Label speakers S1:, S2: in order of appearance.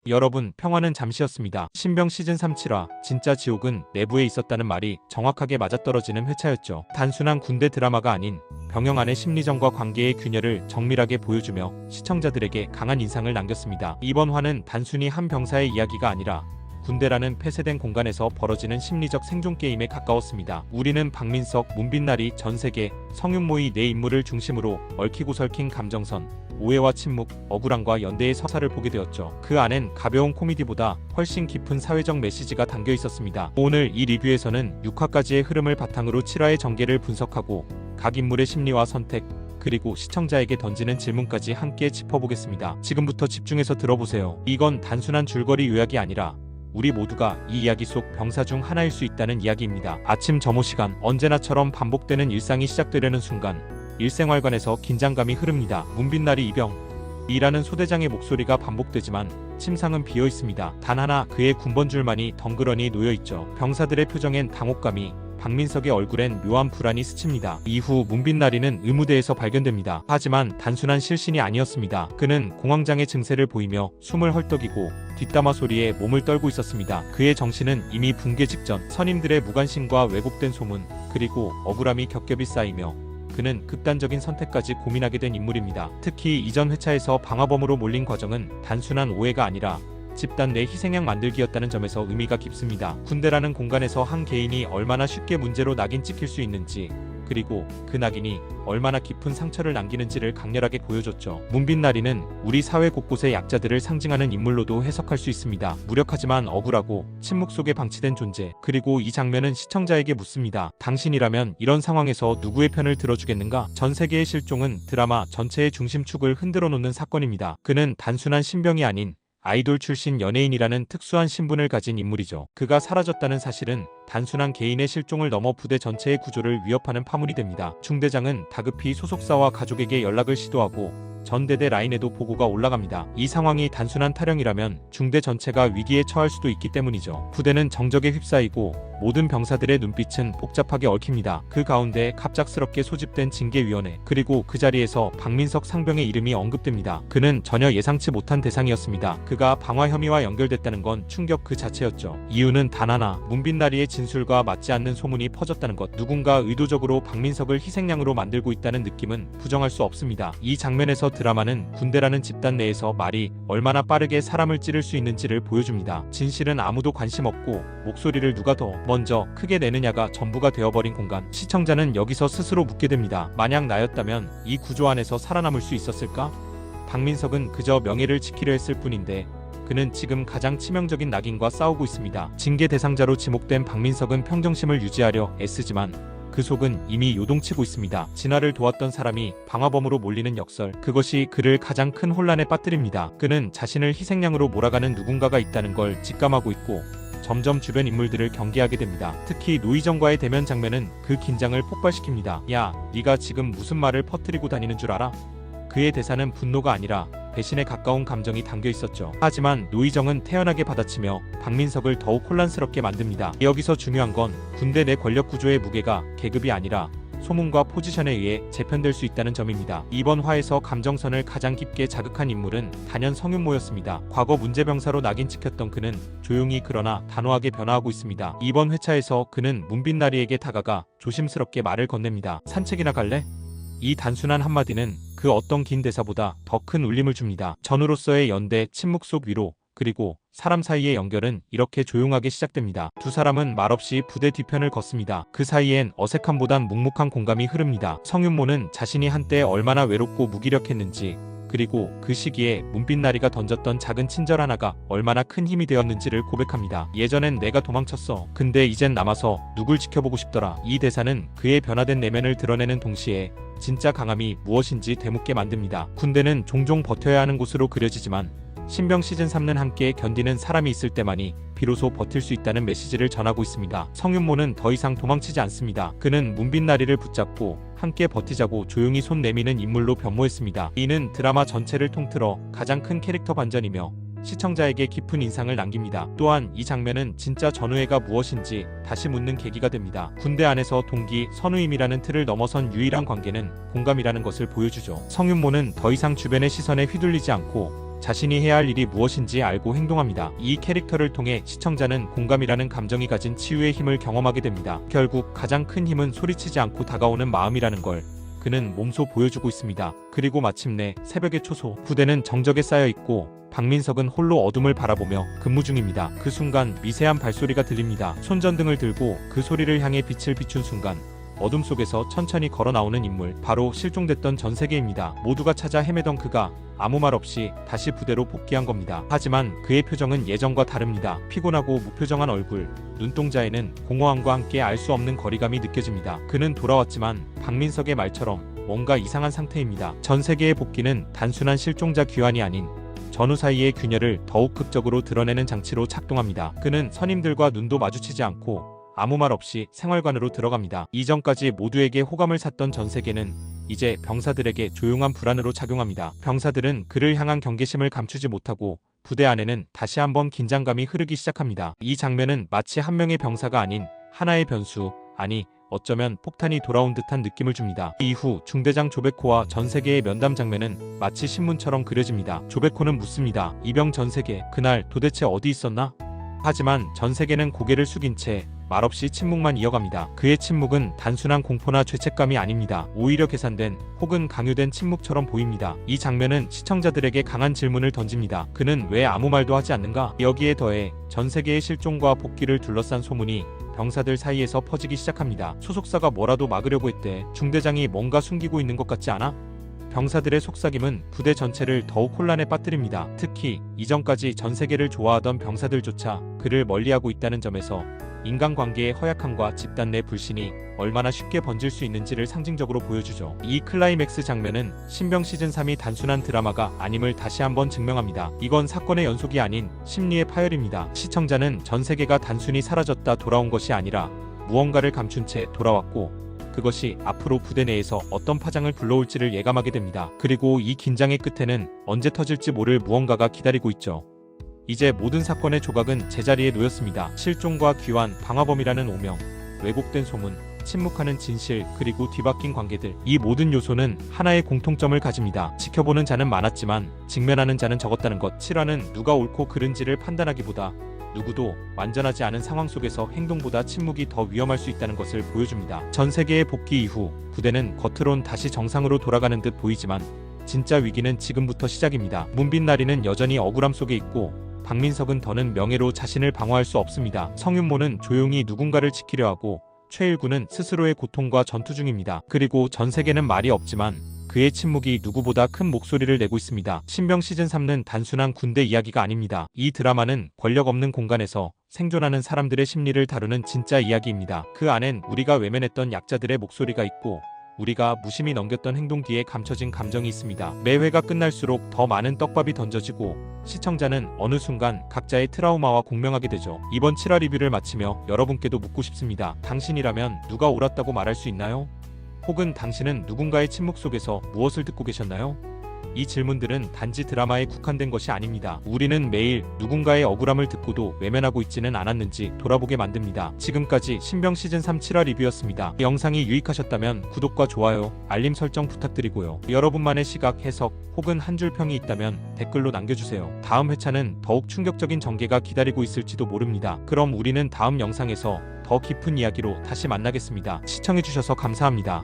S1: 여러분, 평화는 잠시였습니다. 신병 시즌 3 7화 진짜 지옥은 내부에 있었다는 말이 정확하게 맞아떨어지는 회차였죠. 단순한 군대 드라마가 아닌 병영 안의 심리전과 관계의 균열을 정밀하게 보여주며 시청자들에게 강한 인상을 남겼습니다. 이번 화는 단순히 한 병사의 이야기가 아니라 군대라는 폐쇄된 공간에서 벌어지는 심리적 생존 게임에 가까웠습니다. 우리는 박민석, 문빛나리, 전세계, 성윤모의 네 인물을 중심으로 얽히고 설킨 감정선, 오해와 침묵, 억울함과 연대의 서사를 보게 되었죠. 그 안엔 가벼운 코미디보다 훨씬 깊은 사회적 메시지가 담겨 있었습니다. 오늘 이 리뷰에서는 6화까지의 흐름을 바탕으로 7화의 전개를 분석하고 각 인물의 심리와 선택, 그리고 시청자에게 던지는 질문까지 함께 짚어보겠습니다. 지금부터 집중해서 들어보세요. 이건 단순한 줄거리 요약이 아니라 우리 모두가 이 이야기 속 병사 중 하나일 수 있다는 이야기입니다. 아침 점호 시간, 언제나처럼 반복되는 일상이 시작되려는 순간 일생활관에서 긴장감이 흐릅니다. 문빛나리 이병이라는 소대장의 목소리가 반복되지만 침상은 비어 있습니다. 단 하나 그의 군번줄만이 덩그러니 놓여 있죠. 병사들의 표정엔 당혹감이, 박민석의 얼굴엔 묘한 불안이 스칩니다. 이후 문빛나리는 의무대에서 발견됩니다. 하지만 단순한 실신이 아니었습니다. 그는 공황장애 증세를 보이며 숨을 헐떡이고 뒷담화 소리에 몸을 떨고 있었습니다. 그의 정신은 이미 붕괴 직전. 선임들의 무관심과 왜곡된 소문, 그리고 억울함이 겹겹이 쌓이며 그는 극단적인 선택까지 고민하게 된 인물입니다. 특히 이전 회차에서 방화범으로 몰린 과정은 단순한 오해가 아니라 집단 내 희생양 만들기였다는 점에서 의미가 깊습니다. 군대라는 공간에서 한 개인이 얼마나 쉽게 문제로 낙인 찍힐 수 있는지, 그리고 그 낙인이 얼마나 깊은 상처를 남기는지를 강렬하게 보여줬죠. 문빛나리는 우리 사회 곳곳의 약자들을 상징하는 인물로도 해석할 수 있습니다. 무력하지만 억울하고 침묵 속에 방치된 존재. 그리고 이 장면은 시청자에게 묻습니다. 당신이라면 이런 상황에서 누구의 편을 들어주겠는가? 전세계의 실종은 드라마 전체의 중심축을 흔들어 놓는 사건입니다. 그는 단순한 신병이 아닌 아이돌 출신 연예인이라는 특수한 신분을 가진 인물이죠. 그가 사라졌다는 사실은 단순한 개인의 실종을 넘어 부대 전체의 구조를 위협하는 파문이 됩니다. 중대장은 다급히 소속사와 가족에게 연락을 시도하고 전대대 라인에도 보고가 올라갑니다. 이 상황이 단순한 타령이라면 중대 전체가 위기에 처할 수도 있기 때문이죠. 부대는 정적에 휩싸이고 모든 병사들의 눈빛은 복잡하게 얽힙니다. 그 가운데 갑작스럽게 소집된 징계위원회, 그리고 그 자리에서 박민석 상병의 이름이 언급됩니다. 그는 전혀 예상치 못한 대상이었습니다. 그가 방화 혐의와 연결됐다는 건 충격 그 자체였죠. 이유는 단 하나, 문빛나리의 진술과 맞지 않는 소문이 퍼졌다는 것. 누군가 의도적으로 박민석을 희생양으로 만들고 있다는 느낌은 부정할 수 없습니다. 이 장면에서 드라마는 군대라는 집단 내에서 말이 얼마나 빠르게 사람을 찌를 수 있는지를 보여줍니다. 진실은 아무도 관심 없고 목소리를 누가 더 먼저 크게 내느냐가 전부가 되어버린 공간. 시청자는 여기서 스스로 묻게 됩니다. 만약 나였다면 이 구조 안에서 살아남을 수 있었을까? 박민석은 그저 명예를 지키려 했을 뿐인데 그는 지금 가장 치명적인 낙인과 싸우고 있습니다. 징계 대상자로 지목된 박민석은 평정심을 유지하려 애쓰지만 그 속은 이미 요동치고 있습니다. 진화를 도왔던 사람이 방화범으로 몰리는 역설, 그것이 그를 가장 큰 혼란에 빠뜨립니다. 그는 자신을 희생양으로 몰아가는 누군가가 있다는 걸 직감하고 있고 점점 주변 인물들을 경계하게 됩니다. 특히 노희정과의 대면 장면은 그 긴장을 폭발시킵니다. 야, 네가 지금 무슨 말을 퍼뜨리고 다니는 줄 알아? 그의 대사는 분노가 아니라 배신에 가까운 감정이 담겨 있었죠. 하지만 노희정은 태연하게 받아치며 박민석을 더욱 혼란스럽게 만듭니다. 여기서 중요한 건 군대 내 권력 구조의 무게가 계급이 아니라 소문과 포지션에 의해 재편될 수 있다는 점입니다. 이번 화에서 감정선을 가장 깊게 자극한 인물은 단연 성윤모였습니다. 과거 문제병사로 낙인 찍혔던 그는 조용히 그러나 단호하게 변화하고 있습니다. 이번 회차에서 그는 문빛나리에게 다가가 조심스럽게 말을 건넵니다. 산책이나 갈래? 이 단순한 한마디는 그 어떤 긴 대사보다 더 큰 울림을 줍니다. 전우로서의 연대, 침묵 속 위로, 그리고 사람 사이의 연결은 이렇게 조용하게 시작됩니다. 두 사람은 말없이 부대 뒤편을 걷습니다. 그 사이엔 어색함보단 묵묵한 공감이 흐릅니다. 성윤모는 자신이 한때 얼마나 외롭고 무기력했는지, 그리고 그 시기에 문빛나리가 던졌던 작은 친절 하나가 얼마나 큰 힘이 되었는지를 고백합니다. 예전엔 내가 도망쳤어. 근데 이젠 남아서 누굴 지켜보고 싶더라. 이 대사는 그의 변화된 내면을 드러내는 동시에 진짜 강함이 무엇인지 되묻게 만듭니다. 군대는 종종 버텨야 하는 곳으로 그려지지만 신병 시즌 3는 함께 견디는 사람이 있을 때만이 비로소 버틸 수 있다는 메시지를 전하고 있습니다. 성윤모는 더 이상 도망치지 않습니다. 그는 문빛나리를 붙잡고 함께 버티자고 조용히 손 내미는 인물로 변모했습니다. 이는 드라마 전체를 통틀어 가장 큰 캐릭터 반전이며 시청자에게 깊은 인상을 남깁니다. 또한 이 장면은 진짜 전우애가 무엇인지 다시 묻는 계기가 됩니다. 군대 안에서 동기, 선우임이라는 틀을 넘어선 유일한 관계는 공감이라는 것을 보여주죠. 성윤모는 더 이상 주변의 시선에 휘둘리지 않고 자신이 해야 할 일이 무엇인지 알고 행동합니다. 이 캐릭터를 통해 시청자는 공감이라는 감정이 가진 치유의 힘을 경험하게 됩니다. 결국 가장 큰 힘은 소리치지 않고 다가오는 마음이라는 걸 그는 몸소 보여주고 있습니다. 그리고 마침내 새벽의 초소, 부대는 정적에 쌓여 있고 박민석은 홀로 어둠을 바라보며 근무 중입니다. 그 순간 미세한 발소리가 들립니다. 손전등을 들고 그 소리를 향해 빛을 비춘 순간 어둠 속에서 천천히 걸어 나오는 인물, 바로 실종됐던 전세계입니다. 모두가 찾아 헤매던 그가 아무 말 없이 다시 부대로 복귀한 겁니다. 하지만 그의 표정은 예전과 다릅니다. 피곤하고 무표정한 얼굴, 눈동자에는 공허함과 함께 알 수 없는 거리감이 느껴집니다. 그는 돌아왔지만 박민석의 말처럼 뭔가 이상한 상태입니다. 전세계의 복귀는 단순한 실종자 귀환이 아닌 전후 사이의 균열을 더욱 극적으로 드러내는 장치로 작동합니다. 그는 선임들과 눈도 마주치지 않고 아무 말 없이 생활관으로 들어갑니다. 이전까지 모두에게 호감을 샀던 전세계는 이제 병사들에게 조용한 불안으로 작용합니다. 병사들은 그를 향한 경계심을 감추지 못하고 부대 안에는 다시 한번 긴장감이 흐르기 시작합니다. 이 장면은 마치 한 명의 병사가 아닌 하나의 변수, 아니 어쩌면 폭탄이 돌아온 듯한 느낌을 줍니다. 이후 중대장 조백호와 전세계의 면담 장면은 마치 신문처럼 그려집니다. 조백호는 묻습니다. 이병 전세계, 그날 도대체 어디 있었나? 하지만 전세계는 고개를 숙인 채 말없이 침묵만 이어갑니다. 그의 침묵은 단순한 공포나 죄책감이 아닙니다. 오히려 계산된 혹은 강요된 침묵처럼 보입니다. 이 장면은 시청자들에게 강한 질문을 던집니다. 그는 왜 아무 말도 하지 않는가? 여기에 더해 전세계의 실종과 복귀를 둘러싼 소문이 병사들 사이에서 퍼지기 시작합니다. 소속사가 뭐라도 막으려고 했대. 중대장이 뭔가 숨기고 있는 것 같지 않아? 병사들의 속삭임은 부대 전체를 더욱 혼란에 빠뜨립니다. 특히 이전까지 전세계를 좋아하던 병사들조차 그를 멀리하고 있다는 점에서 인간관계의 허약함과 집단 내 불신이 얼마나 쉽게 번질 수 있는지를 상징적으로 보여주죠. 이 클라이맥스 장면은 신병 시즌3이 단순한 드라마가 아님을 다시 한번 증명합니다. 이건 사건의 연속이 아닌 심리의 파열입니다. 시청자는 전세계가 단순히 사라졌다 돌아온 것이 아니라 무언가를 감춘 채 돌아왔고, 그것이 앞으로 부대 내에서 어떤 파장을 불러올지를 예감하게 됩니다. 그리고 이 긴장의 끝에는 언제 터질지 모를 무언가가 기다리고 있죠. 이제 모든 사건의 조각은 제자리에 놓였습니다. 실종과 귀환, 방화범이라는 오명, 왜곡된 소문, 침묵하는 진실, 그리고 뒤바뀐 관계들, 이 모든 요소는 하나의 공통점을 가집니다. 지켜보는 자는 많았지만 직면하는 자는 적었다는 것. 7화는 누가 옳고 그른지를 판단하기보다 누구도 완전하지 않은 상황 속에서 행동보다 침묵이 더 위험할 수 있다는 것을 보여줍니다. 전 세계의 복귀 이후 부대는 겉으론 다시 정상으로 돌아가는 듯 보이지만 진짜 위기는 지금부터 시작입니다. 문빈 나리는 여전히 억울함 속에 있고 박민석은 더는 명예로 자신을 방어할 수 없습니다. 성윤모는 조용히 누군가를 지키려 하고 최일구는 스스로의 고통과 전투 중입니다. 그리고 전세계는 말이 없지만 그의 침묵이 누구보다 큰 목소리를 내고 있습니다. 신병 시즌3는 단순한 군대 이야기가 아닙니다. 이 드라마는 권력 없는 공간에서 생존하는 사람들의 심리를 다루는 진짜 이야기입니다. 그 안엔 우리가 외면했던 약자들의 목소리가 있고 우리가 무심히 넘겼던 행동 뒤에 감춰진 감정이 있습니다. 매 회가 끝날수록 더 많은 떡밥이 던져지고 시청자는 어느 순간 각자의 트라우마와 공명하게 되죠. 이번 7화 리뷰를 마치며 여러분께도 묻고 싶습니다. 당신이라면 누가 옳았다고 말할 수 있나요? 혹은 당신은 누군가의 침묵 속에서 무엇을 듣고 계셨나요? 이 질문들은 단지 드라마에 국한된 것이 아닙니다. 우리는 매일 누군가의 억울함을 듣고도 외면하고 있지는 않았는지 돌아보게 만듭니다. 지금까지 신병 시즌3 7화 리뷰였습니다. 영상이 유익하셨다면 구독과 좋아요, 알림 설정 부탁드리고요. 여러분만의 시각, 해석 혹은 한 줄 평이 있다면 댓글로 남겨주세요. 다음 회차는 더욱 충격적인 전개가 기다리고 있을지도 모릅니다. 그럼 우리는 다음 영상에서 더 깊은 이야기로 다시 만나겠습니다. 시청해주셔서 감사합니다.